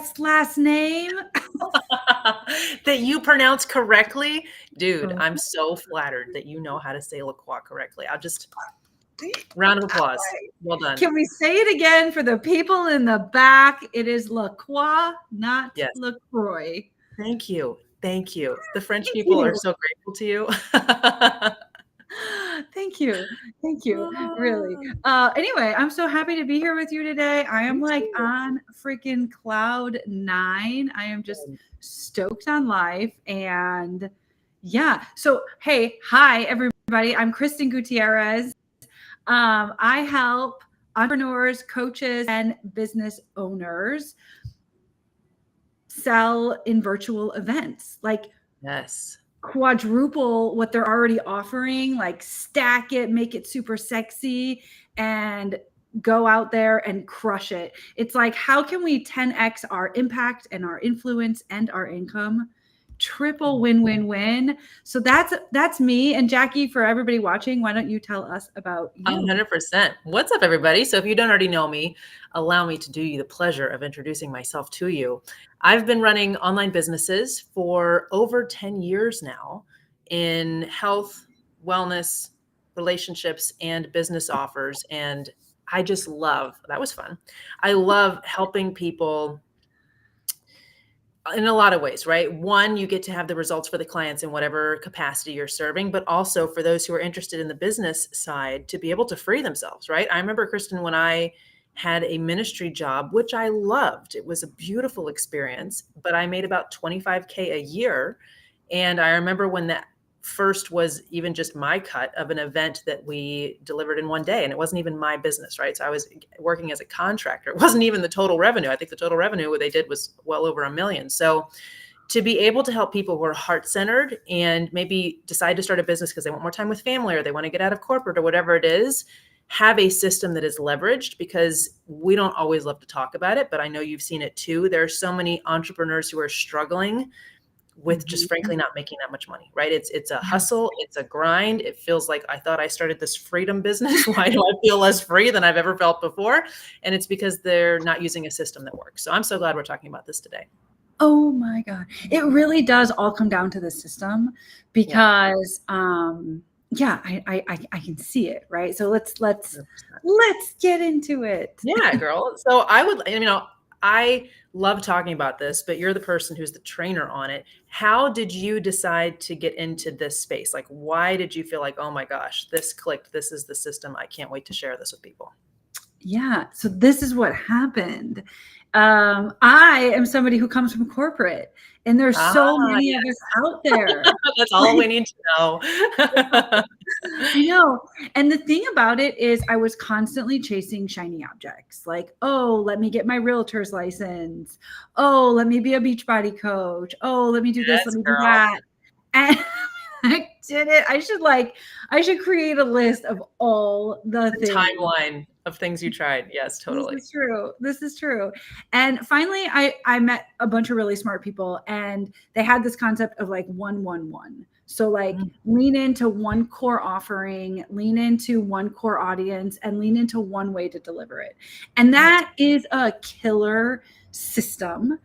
best last name. That you pronounce correctly. Dude, I'm so flattered that you know how to say LaCroix correctly. I'll just round of applause. Well done. Can we say it again for the people in the back? It is LaCroix, not Yes. LaCroix. Thank you. Thank you. The French people are so grateful to you. Thank you. Thank you. Really. Anyway, I'm so happy to be here with you today. I am like on freaking cloud 9. I am just stoked on life. And yeah. So, hey, hi, everybody. I'm Kristen Gutierrez. I help entrepreneurs, coaches, and business owners sell in virtual events. Like, yes, quadruple what they're already offering, like stack it, make it super sexy, and go out there and crush it. It's like, how can we 10x our impact and our influence and our income? Triple win-win-win. So that's me. And Jackie, for everybody watching, why don't you tell us about you? 100%. What's up, everybody? So if you don't already know me, allow me to do you the pleasure of introducing myself to you. I've been running online businesses for over 10 years now in health, wellness, relationships, and business offers. And I just love, that was fun. I love helping people in a lot of ways, right? One, you get to have the results for the clients in whatever capacity you're serving, but also for those who are interested in the business side to be able to free themselves, right? I remember, Kristen, when I had a ministry job, which I loved, it was a beautiful experience, but I made about 25K a year. And I remember when that first was even just my cut of an event that we delivered in one day, and it wasn't even my business, right? So I was working as a contractor. It wasn't even the total revenue. I think the total revenue what they did was well over $1 million. So to be able to help people who are heart-centered and maybe decide to start a business because they want more time with family or they want to get out of corporate or whatever it is, have a system that is leveraged, because we don't always love to talk about it, but I know you've seen it too. There are so many entrepreneurs who are struggling with just frankly not making that much money, right? It's a hustle, it's a grind. It feels like, I thought I started this freedom business. Why do I feel less free than I've ever felt before? And it's because they're not using a system that works. So I'm so glad we're talking about this today. Oh my God. It really does all come down to the system, because I can see it, right? So let's get into it. Yeah, girl. So I love talking about this, but you're the person who's the trainer on it. How did you decide to get into this space? Like, why did you feel like, oh my gosh, this clicked, this is the system, I can't wait to share this with people? Yeah. So this is what happened. I am somebody who comes from corporate, and there's so many of us out there. That's all we need to know. I know. And the thing about it is, I was constantly chasing shiny objects. Like, oh, let me get my realtor's license. Oh, let me be a Beachbody coach. Oh, let me do this. Let me do that. And I did it. I should create a list of all the things. Timeline of things you tried. Yes, totally. This is true. This is true. And finally, I met a bunch of really smart people, and they had this concept of like 1-1-1. So like lean into one core offering, lean into one core audience, and lean into one way to deliver it. And that is a killer system,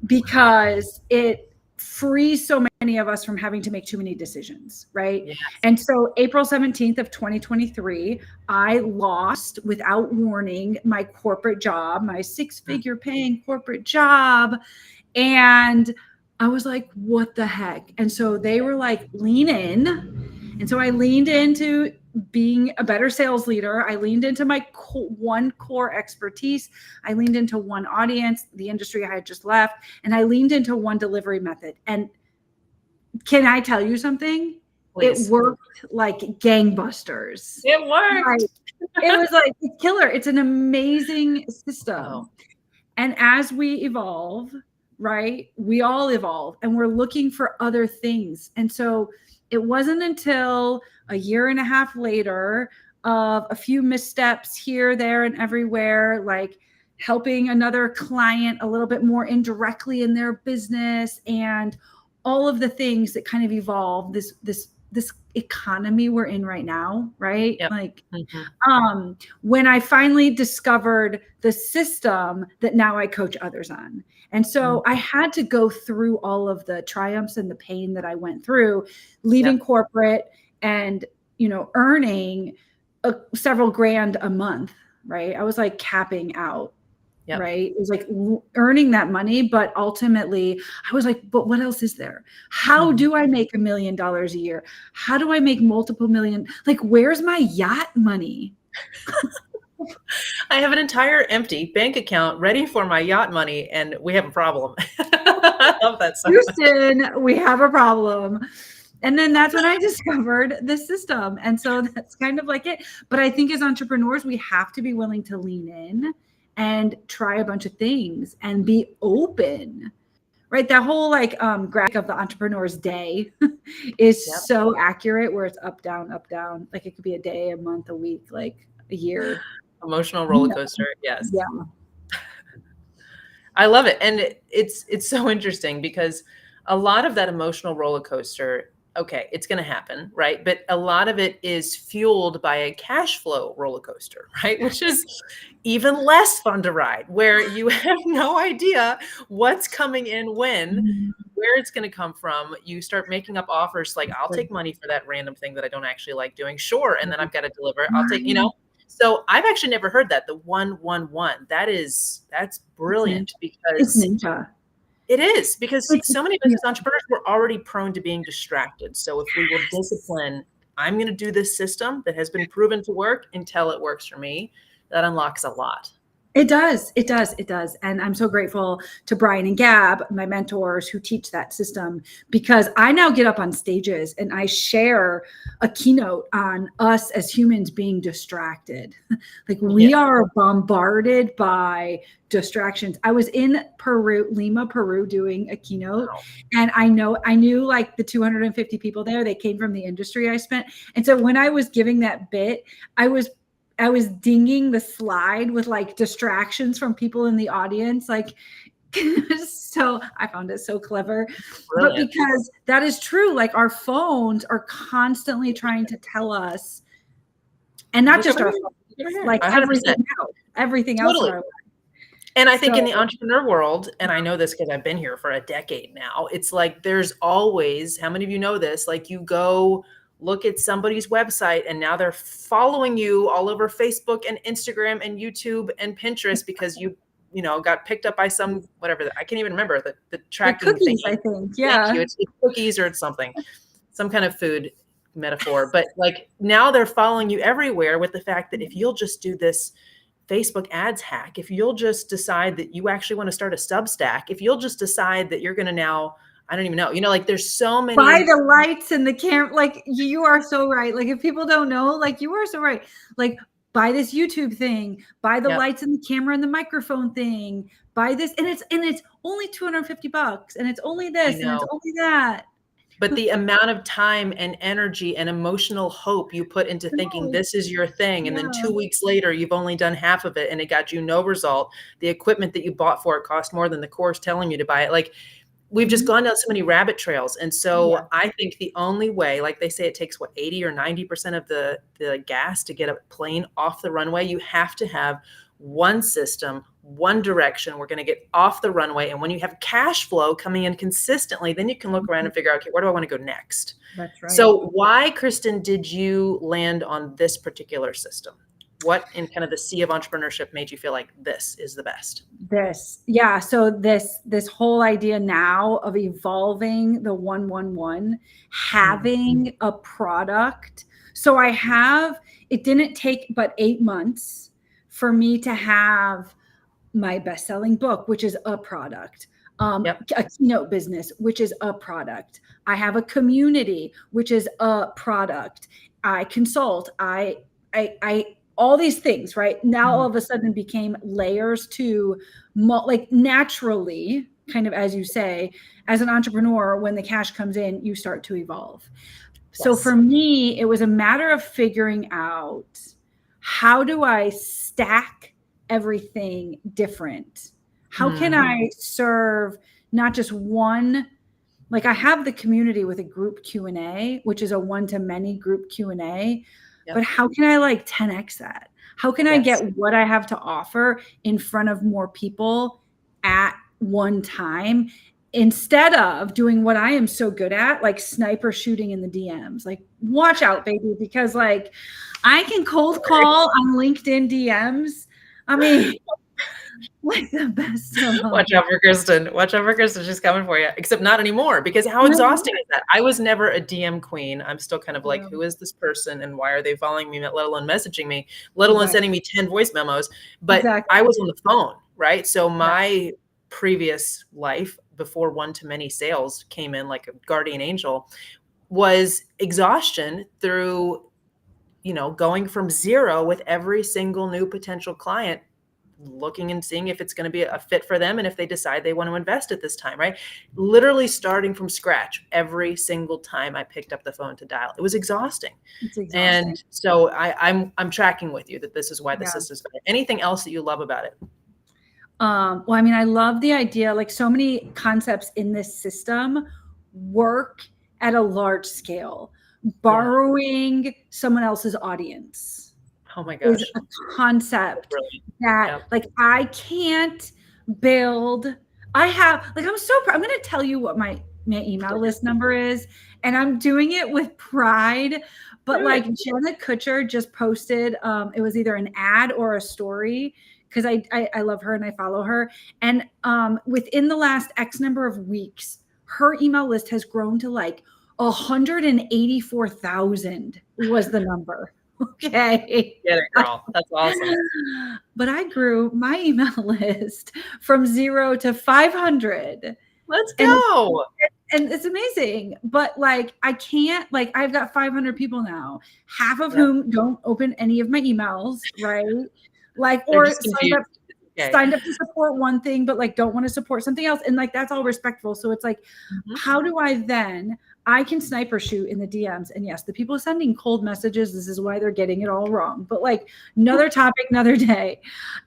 because it frees so many of us from having to make too many decisions, right? Yes. And so April 17th of 2023, I lost without warning my corporate job, my 6-figure paying corporate job. And I was like, what the heck? And so they were like, lean in. And so I leaned into being a better sales leader. I leaned into my one core expertise. I leaned into one audience, the industry I had just left, and I leaned into one delivery method. And can I tell you something? Please. It worked like gangbusters. It worked. It was like a killer. It's an amazing system. Oh. And as we evolve, right, we all evolve, and we're looking for other things. And so it wasn't until a year and a half later of a few missteps here, there, and everywhere, like helping another client a little bit more indirectly in their business, and all of the things that kind of evolved this economy we're in right now, right? Yep. Like, when I finally discovered the system that now I coach others on. And so I had to go through all of the triumphs and the pain that I went through leaving corporate and, earning several grand a month, right? I was like capping out. Yep. Right. It was like earning that money. But ultimately, I was like, but what else is there? How do I make $1 million a year? How do I make multiple million? Like, where's my yacht money? I have an entire empty bank account ready for my yacht money, and we have a problem. I love that so much. Houston, we have a problem. And then that's when I discovered the system. And so that's kind of like it. But I think as entrepreneurs, we have to be willing to lean in and try a bunch of things and be open, right? That whole graphic of the entrepreneur's day is so accurate, where it's up, down, up, down. Like it could be a day, a month, a week, like a year. Emotional roller coaster. Yes. Yeah. I love it. And it's so interesting because a lot of that emotional roller coaster, okay, it's going to happen, right? But a lot of it is fueled by a cash flow roller coaster, right? Which is even less fun to ride, where you have no idea what's coming in when, where it's going to come from. You start making up offers like, I'll take money for that random thing that I don't actually like doing. Sure. And then I've got to deliver. I'll take, So I've actually never heard that, the 111. That's brilliant because it's ninja. It is, because so many business entrepreneurs were already prone to being distracted. So if we will discipline, I'm going to do this system that has been proven to work until it works for me, that unlocks a lot. It does. It does. It does. And I'm so grateful to Brian and Gab, my mentors who teach that system, because I now get up on stages and I share a keynote on us as humans being distracted. Like we are bombarded by distractions. I was in Lima, Peru, doing a keynote, and I knew like the 250 people there, they came from the industry I spent. And so when I was giving that bit, I was dinging the slide with like distractions from people in the audience. Like, so I found it so clever. Brilliant. But because that is true, like our phones are constantly trying to tell us, and not just our phones, like 100%. everything else in our life. And I think in the entrepreneur world, and I know this because I've been here for a decade now, it's like there's always, how many of you know this? Like you go look at somebody's website and now they're following you all over Facebook and Instagram and YouTube and Pinterest because you got picked up by some, whatever, I can't even remember the tracking cookies, thing. I think. Yeah. It's cookies or it's something, some kind of food metaphor. But like now they're following you everywhere with the fact that if you'll just do this Facebook ads hack, if you'll just decide that you actually want to start a Substack, if you'll just decide that you're going to now, I don't even know, like there's so many. Buy the lights and the camera. Like you are so right. Like if people don't know, like you are so right. Like buy this YouTube thing, buy the lights and the camera and the microphone thing, buy this. And it's only $250 and it's only this and it's only that. But the amount of time and energy and emotional hope you put into thinking this is your thing. And then 2 weeks later, you've only done half of it and it got you no result. The equipment that you bought for it cost more than the course telling you to buy it. Like we've just gone down so many rabbit trails. And so I think the only way, like they say, it takes 80 or 90% of the gas to get a plane off the runway. You have to have one system, one direction. We're going to get off the runway. And when you have cash flow coming in consistently, then you can look around and figure out, okay, where do I want to go next? That's right. So why, Kristen, did you land on this particular system? What in kind of the sea of entrepreneurship made you feel like this is the best? So this whole idea now of evolving the 111, having a product. So it didn't take but 8 months for me to have my best-selling book, which is a product, a keynote business, which is a product. I have a community, which is a product. I consult. I all these things, right? Now all of a sudden became layers to like naturally, kind of as you say, as an entrepreneur, when the cash comes in, you start to evolve. Yes. So for me, it was a matter of figuring out, how do I stack everything different? How can I serve not just one? Like I have the community with a group Q&A, which is a one-to-many group Q&A. Yep. But how can I like 10x that? How can I get what I have to offer in front of more people at one time instead of doing what I am so good at, like sniper shooting in the DMs. Like, watch out, baby, because like I can cold call on LinkedIn DMs. I mean, like the best of them. Watch out for Kristen. Watch out for Kristen. She's coming for you. Except not anymore, because how exhausting is that? I was never a DM queen. I'm still kind of like, who is this person and why are they following me, let alone messaging me, let alone sending me 10 voice memos. But I was on the phone, right? So my previous life before one-to-many sales came in like a guardian angel was exhaustion through, going from zero with every single new potential client, looking and seeing if it's going to be a fit for them and if they decide they want to invest at this time, right? Literally starting from scratch every single time I picked up the phone to dial. It was exhausting. It's exhausting. And so I'm tracking with you that this is why the system's better. Anything else that you love about it? Well, I mean, I love the idea, like so many concepts in this system work at a large scale. Borrowing someone else's audience. Oh my gosh. Is a concept that like I can't build. I'm going to tell you what my email list number is, and I'm doing it with pride. But like Jenna Kutcher just posted, it was either an ad or a story, because I love her and I follow her. And within the last X number of weeks, her email list has grown to like 184,000 was the number. Okay. Get it, girl. That's awesome. But I grew my email list from 0 to 500. Let's go. And it's amazing. But like, I can't, like, I've got 500 people now, half of whom don't open any of my emails, right? Like, or signed up to support one thing, but like don't want to support something else. And like, that's all respectful. So it's like, how do I can sniper shoot in the DMs. And yes, the people sending cold messages, this is why they're getting it all wrong. But like, another topic, another day.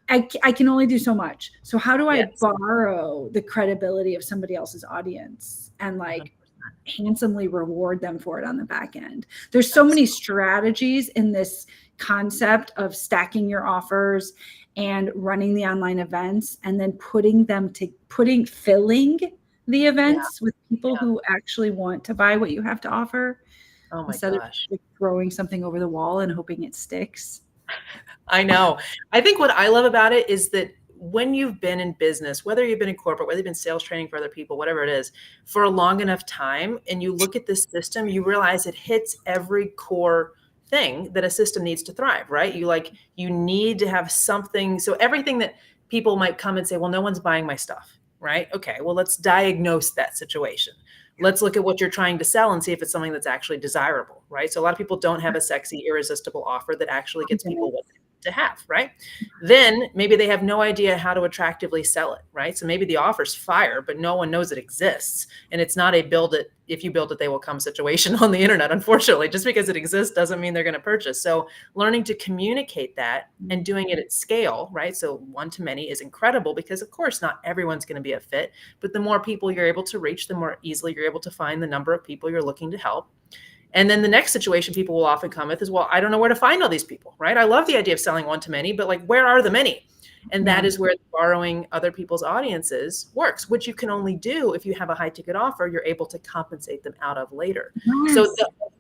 I can only do so much. So how do I borrow the credibility of somebody else's audience and like handsomely reward them for it on the back end? There's so many strategies in this concept of stacking your offers and running the online events, and then filling the events with people who actually want to buy what you have to offer. Oh my instead gosh. of throwing something over the wall and hoping it sticks. I know. I think what I love about it is that when you've been in business, whether you've been in corporate, whether you've been sales training for other people, whatever it is, for a long enough time, and you look at this system, you realize it hits every core thing that a system needs to thrive, right? You need to have something. So everything that people might come and say, well, no one's buying my stuff, right? Okay, well, let's diagnose that situation. Let's look at what you're trying to sell and see if it's something that's actually desirable, right? So a lot of people don't have a sexy, irresistible offer that actually gets people what they need to have, right? Then maybe they have no idea how to attractively sell it, right? So maybe the offer's fire, but no one knows it exists. And it's not a build it, if you build it, they will come situation on the internet. Unfortunately, just because it exists doesn't mean they're going to purchase. So learning to communicate that and doing it at scale, right? So one-to-many is incredible, because of course, not everyone's going to be a fit, but the more people you're able to reach, the more easily you're able to find the number of people you're looking to help. And then the next situation people will often come with is, well, I don't know where to find all these people, right? I love the idea of selling one-to-many, but like, where are the many? And that is where borrowing other people's audiences works, which you can only do if you have a high ticket offer you're able to compensate them out of later. Yes. So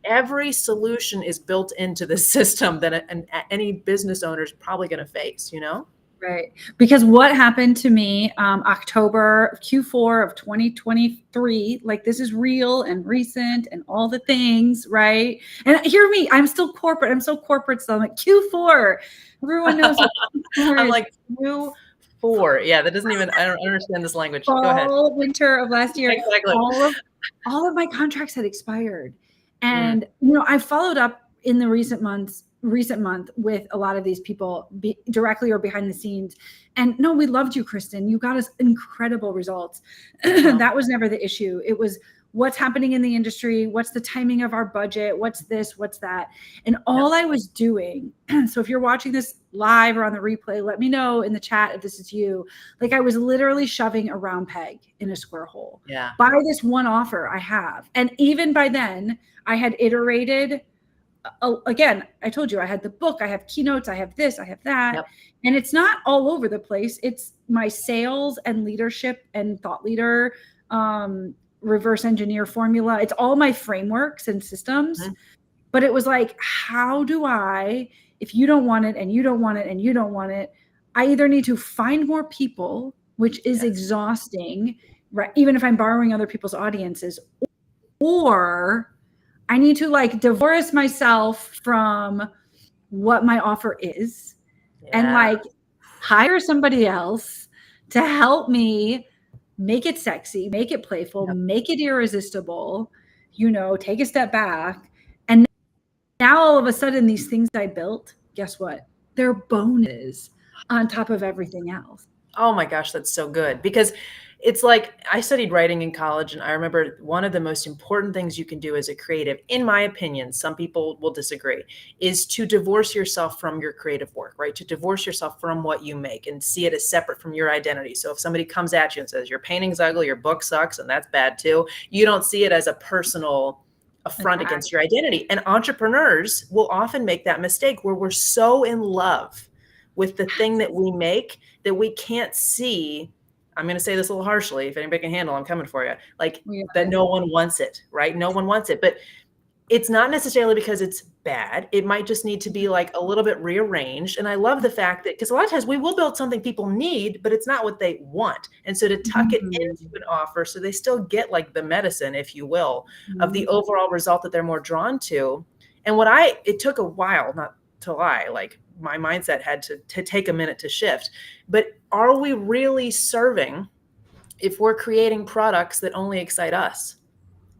every solution is built into the system that any business owner is probably going to face, Right. Because what happened to me, October Q4 of 2023, like this is real and recent and all the things, right? And hear me, I'm still corporate. I'm so corporate still. I'm like Q4. Everyone knows what Q4 I'm like Q4. Yeah, that doesn't even, I don't understand this language. Go ahead. Winter of last year. Exactly. All of my contracts had expired. And, I followed up in the recent month with a lot of these people directly or behind the scenes. And no, we loved you, Kristen. You got us incredible results. That was never the issue. It was what's happening in the industry. What's the timing of our budget? What's this? What's that? And all I was doing. So if you're watching this live or on the replay, let me know in the chat if this is you. Like I was literally shoving a round peg in a square hole. By this one offer I have. And even by then I had iterated again, I told you I had the book, I have keynotes, I have this, I have that. Yep. And it's not all over the place. It's my sales and leadership and thought leader, reverse engineer formula. It's all my frameworks and systems. Mhm. But it was like, how do I, if you don't want it and you don't want it and you don't want it, I either need to find more people, which is Yes. exhausting, right? Even if I'm borrowing other people's audiences, or I need to like divorce myself from what my offer is and Yeah. like hire somebody else to help me make it sexy, make it playful, Yep. make it irresistible, take a step back. And now all of a sudden, these things I built, guess what? They're bonuses on top of everything else. Oh my gosh, that's so good. Because it's like, I studied writing in college, and I remember one of the most important things you can do as a creative, in my opinion, some people will disagree, is to divorce yourself from your creative work, right? To divorce yourself from what you make and see it as separate from your identity. So if somebody comes at you and says, your painting's ugly, your book sucks, and that's bad too, you don't see it as a personal affront Attack. against your identity. And entrepreneurs will often make that mistake where we're so in love with the thing that we make that we can't see. I'm going to say this a little harshly. If anybody can handle, I'm coming for you. Like that no one wants it, right? No one wants it. But it's not necessarily because it's bad. It might just need to be like a little bit rearranged. And I love the fact that, because a lot of times we will build something people need, but it's not what they want. And so to tuck it into an offer so they still get like the medicine, if you will, of the overall result that they're more drawn to. And it took a while, not to lie, like my mindset had to take a minute to shift. But are we really serving if we're creating products that only excite us?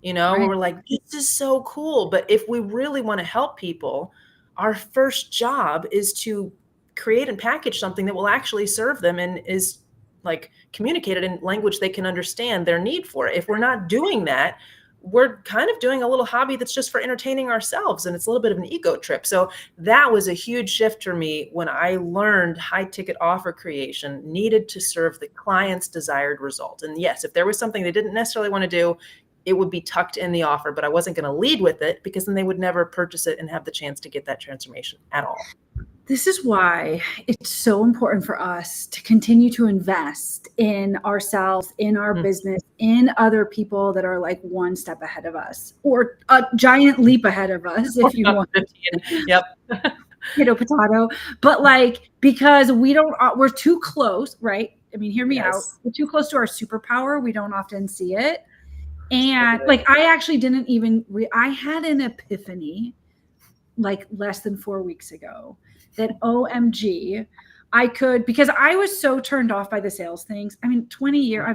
Right. We're like, this is so cool. But if we really want to help people, our first job is to create and package something that will actually serve them and is like communicated in language they can understand their need for it. If we're not doing that, we're kind of doing a little hobby that's just for entertaining ourselves, and it's a little bit of an ego trip. So that was a huge shift for me when I learned high ticket offer creation needed to serve the client's desired result. And yes, if there was something they didn't necessarily want to do, it would be tucked in the offer, but I wasn't going to lead with it, because then they would never purchase it and have the chance to get that transformation at all. This is why it's so important for us to continue to invest in ourselves, in our business, in other people that are like one step ahead of us, or a giant leap ahead of us, if you want. Yep. Potato. But like, because we're too close, right? I mean, hear me out. We're too close to our superpower. We don't often see it. And like, I actually didn't even, I had an epiphany like less than 4 weeks ago that OMG, because I was so turned off by the sales things. I mean, 20 years,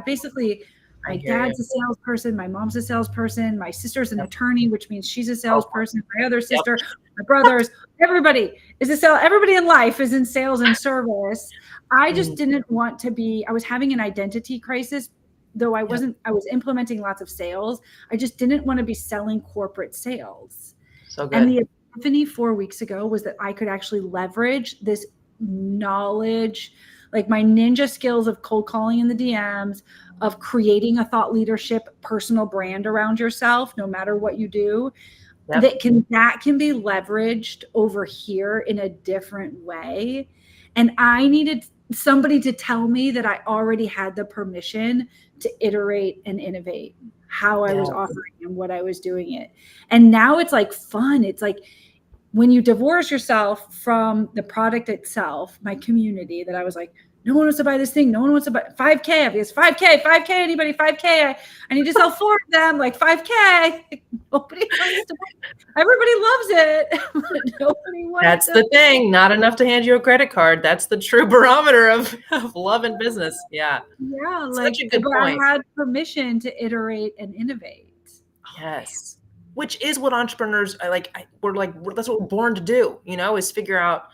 my dad's a salesperson, my mom's a salesperson, my sister's an attorney, which means she's a salesperson, my other sister, my brothers, everybody everybody in life is in sales and service. I just didn't want to I was having an identity crisis, though I was implementing lots of sales. I just didn't want to be selling corporate sales. So good. And the epiphany 4 weeks ago was that I could actually leverage this knowledge, like my ninja skills of cold calling in the DMs, of creating a thought leadership personal brand around yourself, no matter what you do, that can be leveraged over here in a different way. And I needed somebody to tell me that I already had the permission to iterate and innovate how I was offering and what I was doing it. And now it's like fun. It's like when you divorce yourself from the product itself, my community, that I was like, no one wants to buy this thing. No one wants to buy 5K. Because 5K, anybody 5K. I need to sell 4 of them, like 5K. Nobody wants to buy. Everybody loves it. Nobody wants. That's the thing. Not enough to hand you a credit card. That's the true barometer of love and business. Yeah. Yeah. Such a good point. I had permission to iterate and innovate. Yes. Which is what entrepreneurs that's what we're born to do, is figure out,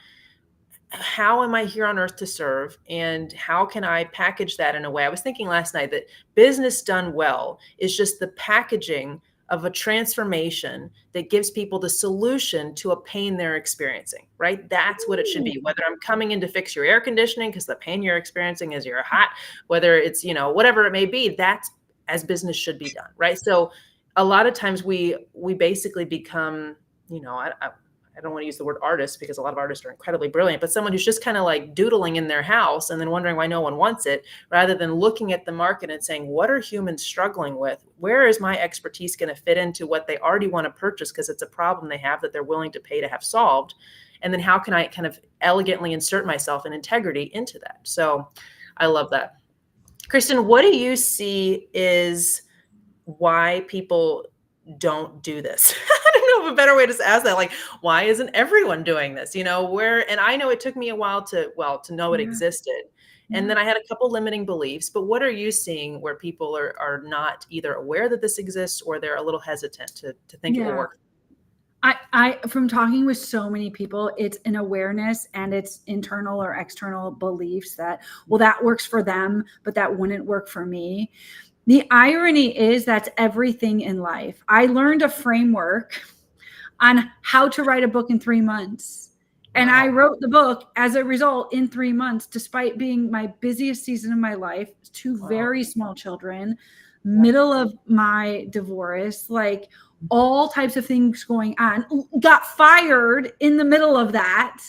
how am I here on earth to serve, and how can I package that in a way? I was thinking last night that business done well is just the packaging of a transformation that gives people the solution to a pain they're experiencing, right? That's what it should be. Whether I'm coming in to fix your air conditioning because the pain you're experiencing is you're hot, whether it's, whatever it may be, that's as business should be done, right? So a lot of times we basically become, I don't want to use the word artist because a lot of artists are incredibly brilliant, but someone who's just kind of like doodling in their house and then wondering why no one wants it, rather than looking at the market and saying, what are humans struggling with? Where is my expertise going to fit into what they already want to purchase because it's a problem they have that they're willing to pay to have solved? And then how can I kind of elegantly insert myself and integrity into that? So I love that. Kristen, what do you see is why people don't do this? I don't know of a better way to ask that. Like, why isn't everyone doing this? And I know it took me a while to know it existed. And then I had a couple limiting beliefs, but what are you seeing where people are not either aware that this exists or they're a little hesitant to think it will work? I from talking with so many people, it's an awareness and it's internal or external beliefs that, well, that works for them, but that wouldn't work for me. The irony is that's everything in life. I learned a framework on how to write a book in 3 months. And I wrote the book as a result in 3 months, despite being my busiest season of my life, 2 very small children, middle of my divorce, like all types of things going on, got fired in the middle of that.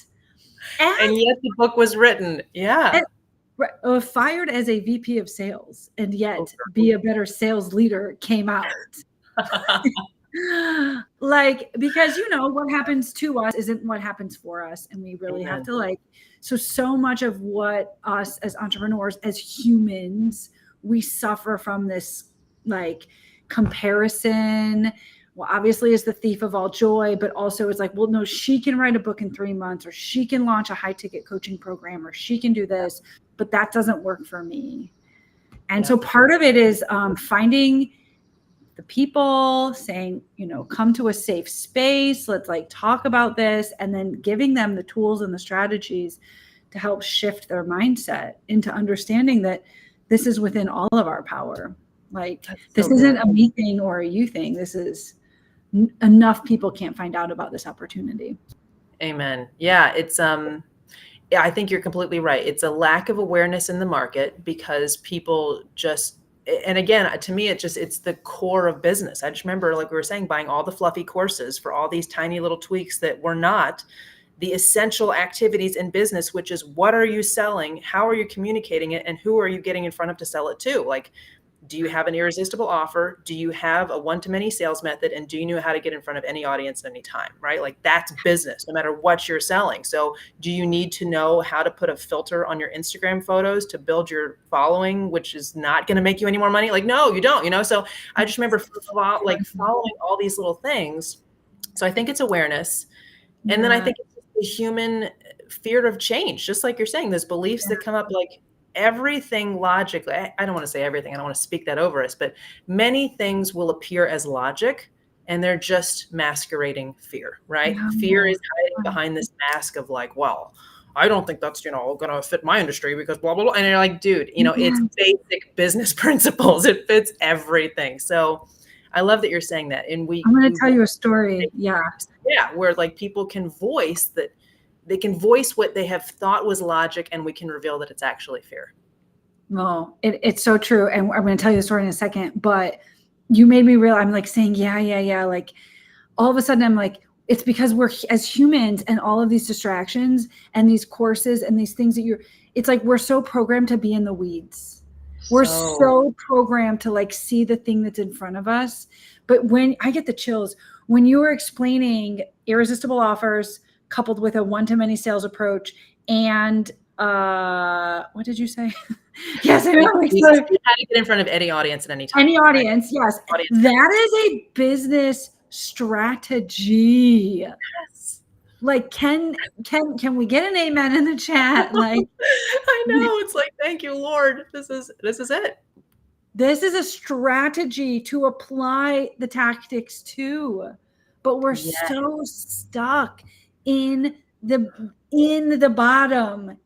And yet the book was written. Yeah. Fired as a VP of sales, and yet Be a Better Sales Leader came out. Like, because what happens to us isn't what happens for us. And we really have to so much of what us as entrepreneurs, as humans, we suffer from this comparison. Well, obviously is the thief of all joy, but also it's like, well, no, she can write a book in 3 months, or she can launch a high ticket coaching program, or she can do this, but that doesn't work for me. And so part of it is finding the people, saying, come to a safe space. Let's talk about this, and then giving them the tools and the strategies to help shift their mindset into understanding that this is within all of our power. This isn't a me thing or a you thing. This is enough people can't find out about this opportunity. Amen. Yeah, it's I think you're completely right. It's a lack of awareness in the market because people just, and again, to me, it's the core of business. I just remember, like we were saying, buying all the fluffy courses for all these tiny little tweaks that were not the essential activities in business, which is, what are you selling? How are you communicating it? And who are you getting in front of to sell it to? Do you have an irresistible offer? Do you have a one-to-many sales method? And do you know how to get in front of any audience at any time, right? That's business, no matter what you're selling. So do you need to know how to put a filter on your Instagram photos to build your following, which is not going to make you any more money? No, you don't, So I just remember following all these little things. So I think it's awareness. And then I think it's the human fear of change, just like you're saying, those beliefs that come up, everything logically, I don't want to say everything, I don't want to speak that over us, but many things will appear as logic and they're just masquerading fear, right? Fear is hiding behind this mask of well, I don't think that's, going to fit my industry because blah, blah, blah. And you're like, dude, it's basic business principles. It fits everything. So I love that you're saying that. And I'm going to tell you a story. Yeah. Where people can voice that. They can voice what they have thought was logic, and we can reveal that it's actually fear. No, it's so true. And I'm going to tell you the story in a second, but you made me realize, I'm saying, yeah. All of a sudden I'm it's because we're, as humans, and all of these distractions and these courses and these things it's we're so programmed to be in the weeds. We're so programmed to see the thing that's in front of us. But when I get the chills, when you were explaining irresistible offers, coupled with a one-to-many sales approach, and what did you say? Yes, I know. How to get in front of any audience at any time. Any audience, right? Yes. That is a business strategy. Yes. Can we get an amen in the chat? I know. It's thank you, Lord. This is it. This is a strategy to apply the tactics to, but we're so stuck in the bottom,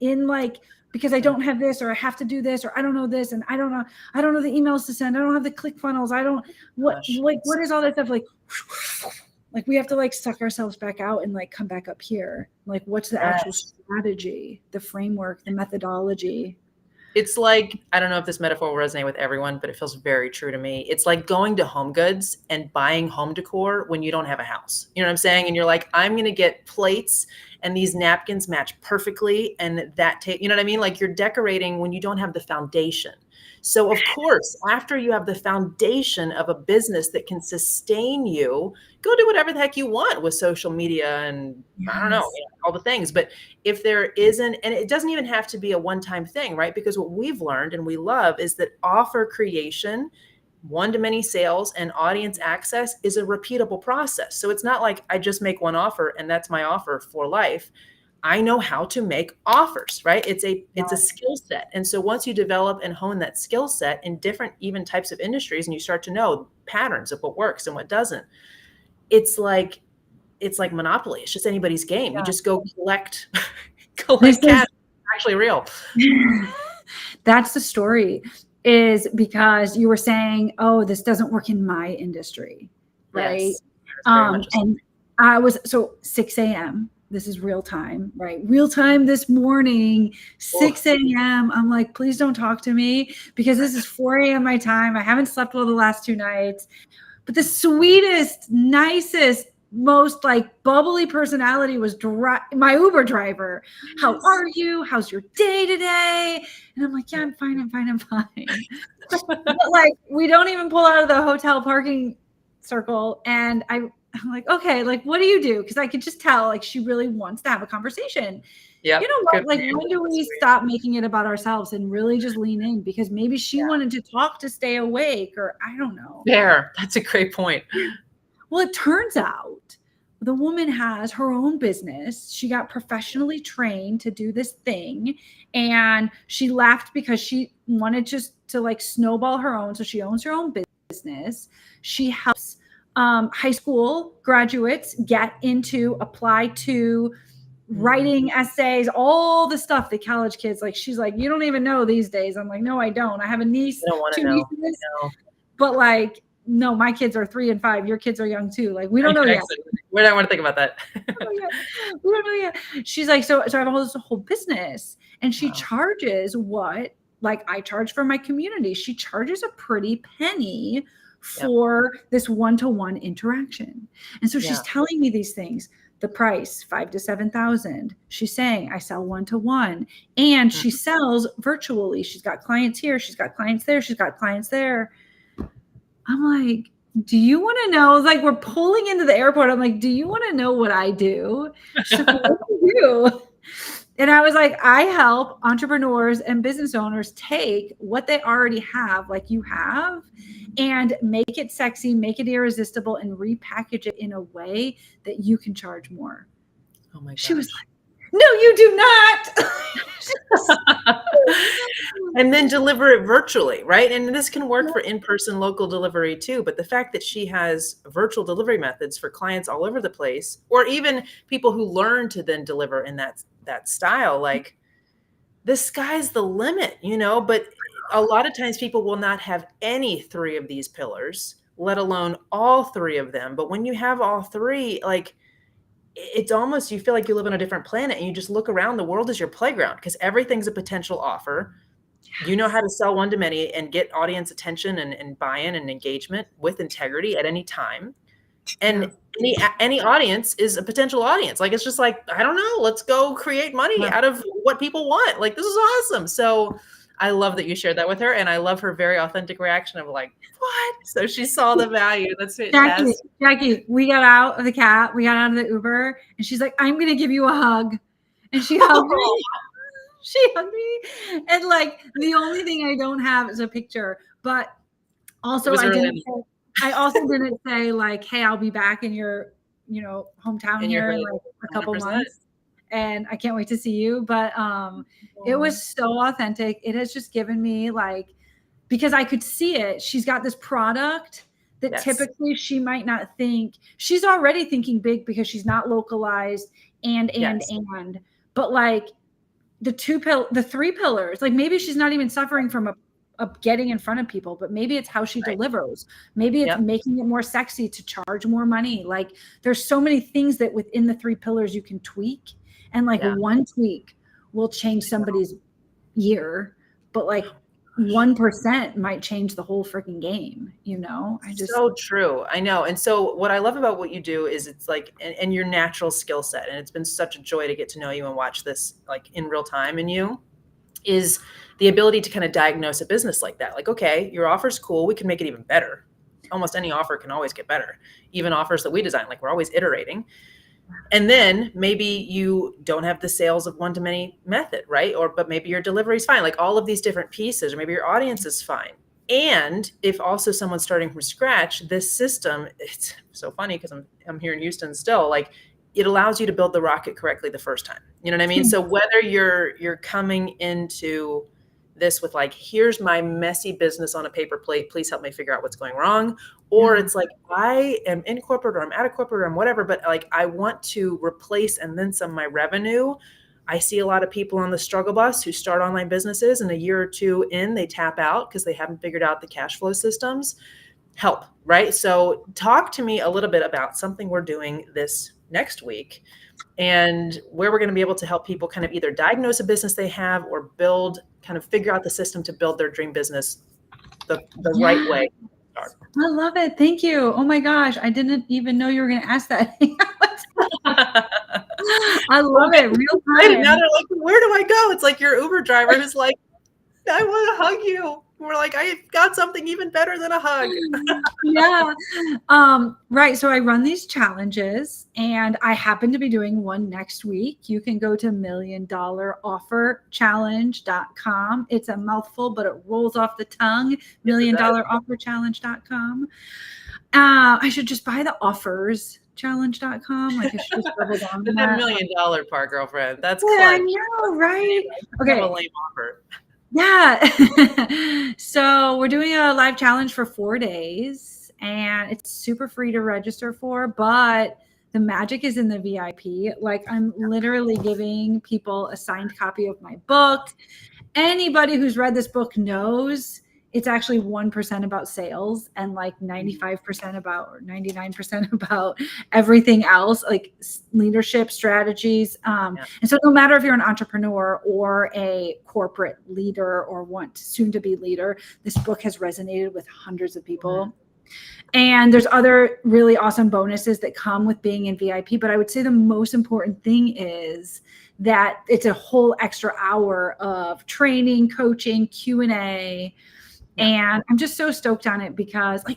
because I don't have this, or I have to do this, or I don't know this, and I don't know the emails to send, I don't have the ClickFunnels, I don't what is all that stuff, we have to suck ourselves back out and come back up here. What's the actual strategy, the framework, the methodology? It's like, I don't know if this metaphor will resonate with everyone, but it feels very true to me. It's like going to Home Goods and buying home decor when you don't have a house. You know what I'm saying? And you're like, I'm going to get plates and these napkins match perfectly. And you know what I mean? Like you're decorating when you don't have the foundation. So of course, after you have the foundation of a business that can sustain you, go do whatever the heck you want with social media and I don't know, Yes. all the things. But if there isn't, and it doesn't even have to be a one-time thing, right? Because what we've learned and we love is that offer creation, one-to-many sales, and audience access is a repeatable process. So it's not like I just make one offer and that's my offer for life. I know how to make offers, right? It's a skill set. And so once you develop and hone that skill set in different even types of industries and you start to know patterns of what works and what doesn't, it's like Monopoly. It's just anybody's game. You Yeah. just go collect This cash. Actually real. That's the story, is because you were saying, oh, this doesn't work in my industry, right? Yes. Very much so. And I was, so 6 a.m., this is real time, right? Real time this morning, 6 a.m. I'm like, please don't talk to me because this is 4 a.m. my time. I haven't slept well the last 2 nights. But the sweetest, nicest, most like bubbly personality was my Uber driver. Yes. How are you? How's your day today? And I'm like, yeah, I'm fine. I'm fine. I'm fine. But like, we don't even pull out of the hotel parking circle. And I'm like, okay, like, what do you do? Because I could just tell, like, she really wants to have a conversation. Yeah. You know what? Like, when do we stop making it about ourselves and really just lean in? Because maybe she wanted to talk to stay awake, or I don't know. There. That's a great point. Well, it turns out the woman has her own business. She got professionally trained to do this thing. And she left because she wanted just to like snowball her own. So she owns her own business. She helps high school graduates apply to writing essays, all the stuff that college kids, like, she's like, you don't even know these days. I'm like, no, I don't. I have a niece, two nieces, but like, no, my kids are 3 and 5. Your kids are young too. Like, we don't know yet. We don't want to think about that. We don't know yet. She's like, so I have this whole business, and she charges what, like, I charge for my community. She charges a pretty penny for this one-to-one interaction. And so she's telling me these things. The price, 5,000 to 7,000. She's saying I sell one-to-one, and she sells virtually. She's got clients here. She's got clients there. She's got clients there. I'm like, do you want to know? Like, we're pulling into the airport. I'm like, do you want to know what I do? She's like, what do you do? And I was like, I help entrepreneurs and business owners take what they already have, like you have, and make it sexy, make it irresistible, and repackage it in a way that you can charge more. Oh my gosh. She was like, no, you do not. And then deliver it virtually, right? And this can work for in-person local delivery too. But the fact that she has virtual delivery methods for clients all over the place, or even people who learn to then deliver in that style, like, the sky's the limit, you know? But a lot of times people will not have any 3 of these pillars, let alone all 3 of them. But when you have all 3, like, it's almost, you feel like you live on a different planet, and you just look around, the world is your playground because everything's a potential offer. You know how to sell one-to-many and get audience attention and buy-in and engagement with integrity at any time. And any audience is a potential audience. Like, it's just like, I don't know, let's go create money out of what people want. Like, this is awesome. So I love that you shared that with her, and I love her very authentic reaction of like, what? So she saw the value. That's fantastic. Jackie, we got out of the cab, we got out of the Uber, and she's like, I'm going to give you a hug. And she hugged me. She hugged me. And like, the only thing I don't have is a picture, but also I also didn't say like, hey, I'll be back in your, hometown here in like a couple months. And I can't wait to see you. But it was so authentic. It has just given me like, because I could see it. She's got this product that typically she might not think. She's already thinking big because she's not localized but like the 3 pillars, like, maybe she's not even suffering from a getting in front of people, but maybe it's how she delivers. Maybe it's making it more sexy to charge more money. Like, there's so many things that within the 3 pillars you can tweak, and like one tweak will change somebody's year but like 1% might change the whole freaking game, you know? So true. I know. And so what I love about what you do is it's like, and your natural skill set, and it's been such a joy to get to know you and watch this like in real time in you, is the ability to kind of diagnose a business like that. Like, okay, your offer's cool. We can make it even better. Almost any offer can always get better. Even offers that we design, like we're always iterating. And then maybe you don't have the sales of one-to-many method, right? But maybe your delivery is fine, like all of these different pieces, or maybe your audience is fine. And if also someone's starting from scratch, this system, it's so funny because I'm here in Houston still, like it allows you to build the rocket correctly the first time. You know what I mean? So whether you're coming into this with like, here's my messy business on a paper plate, please help me figure out what's going wrong. Or it's like, I am in corporate, or I'm out of corporate, or I'm whatever, but like I want to replace and then some of my revenue. I see a lot of people on the struggle bus who start online businesses and a year or two in, they tap out because they haven't figured out the cash flow systems. Help, right? So talk to me a little bit about something we're doing this next week and where we're going to be able to help people kind of either diagnose a business they have or kind of figure out the system to build their dream business the right way. I love it. Thank you. Oh my gosh. I didn't even know you were going to ask that. I love it. Real time. Now they're like, where do I go? It's like your Uber driver is like, I want to hug you. We're like, I've got something even better than a hug. Yeah. Right. So I run these challenges and I happen to be doing one next week. You can go to $1,000,000offerchallenge.com. It's a mouthful, but it rolls off the tongue. $1,000,000offerchallenge.com. I should just buy the offers challenge.com. Like I should just double down on that. $1 million part, girlfriend. That's I know, right? Okay. A lame offer. Yeah. So we're doing a live challenge for 4 days and it's super free to register for, but the magic is in the VIP. Like I'm literally giving people a signed copy of my book. Anybody who's read this book knows it's actually 1% about sales and like 95% about, or 99% about everything else, like leadership strategies. And so no matter if you're an entrepreneur or a corporate leader or want soon to be leader, this book has resonated with hundreds of people. And there's other really awesome bonuses that come with being in VIP. But I would say the most important thing is that it's a whole extra hour of training, coaching, Q&A. And I'm just so stoked on it because like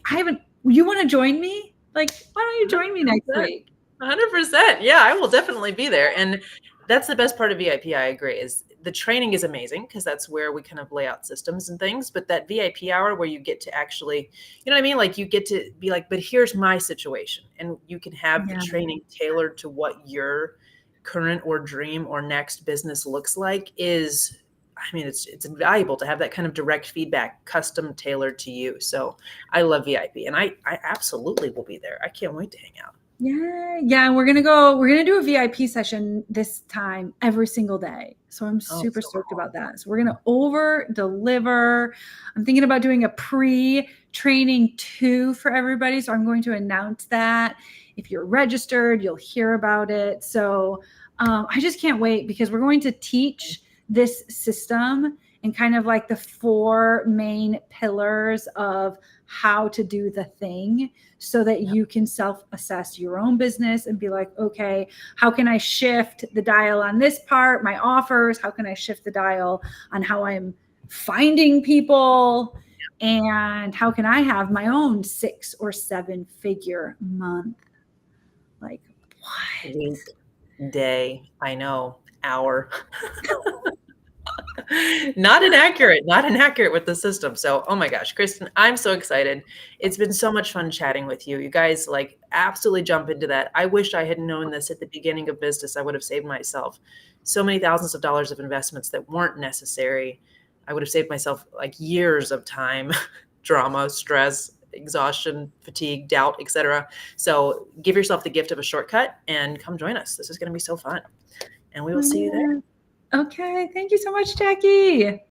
you want to join me? Like, why don't you join me next week? 100%. Yeah, I will definitely be there. And that's the best part of VIP. I agree, is the training is amazing because that's where we kind of lay out systems and things. But that VIP hour where you get to actually, you know what I mean? Like you get to be like, but here's my situation. And you can have the training tailored to what your current or dream or next business looks like is, I mean, it's valuable to have that kind of direct feedback, custom tailored to you. So I love VIP and I absolutely will be there. I can't wait to hang out. Yeah. And we're going to do a VIP session this time every single day. So I'm super stoked about that. So we're going to over deliver. I'm thinking about doing a pre-training too for everybody. So I'm going to announce that. If you're registered, you'll hear about it. So I just can't wait because we're going to teach this system and kind of like the 4 main pillars of how to do the thing so that you can self-assess your own business and be like, okay, how can I shift the dial on this part, my offers? How can I shift the dial on how I'm finding people? And how can I have my own 6 or 7 figure month? Like what? Week, day, I know, hour. Not inaccurate with the system. So, oh my gosh, Kristen, I'm so excited. It's been so much fun chatting with you. You guys like absolutely jump into that. I wish I had known this at the beginning of business. I would have saved myself so many thousands of dollars of investments that weren't necessary. I would have saved myself like years of time, drama, stress, exhaustion, fatigue, doubt, etc. So give yourself the gift of a shortcut and come join us. This is going to be so fun. And we will see you there. Okay. Thank you so much, Jackie.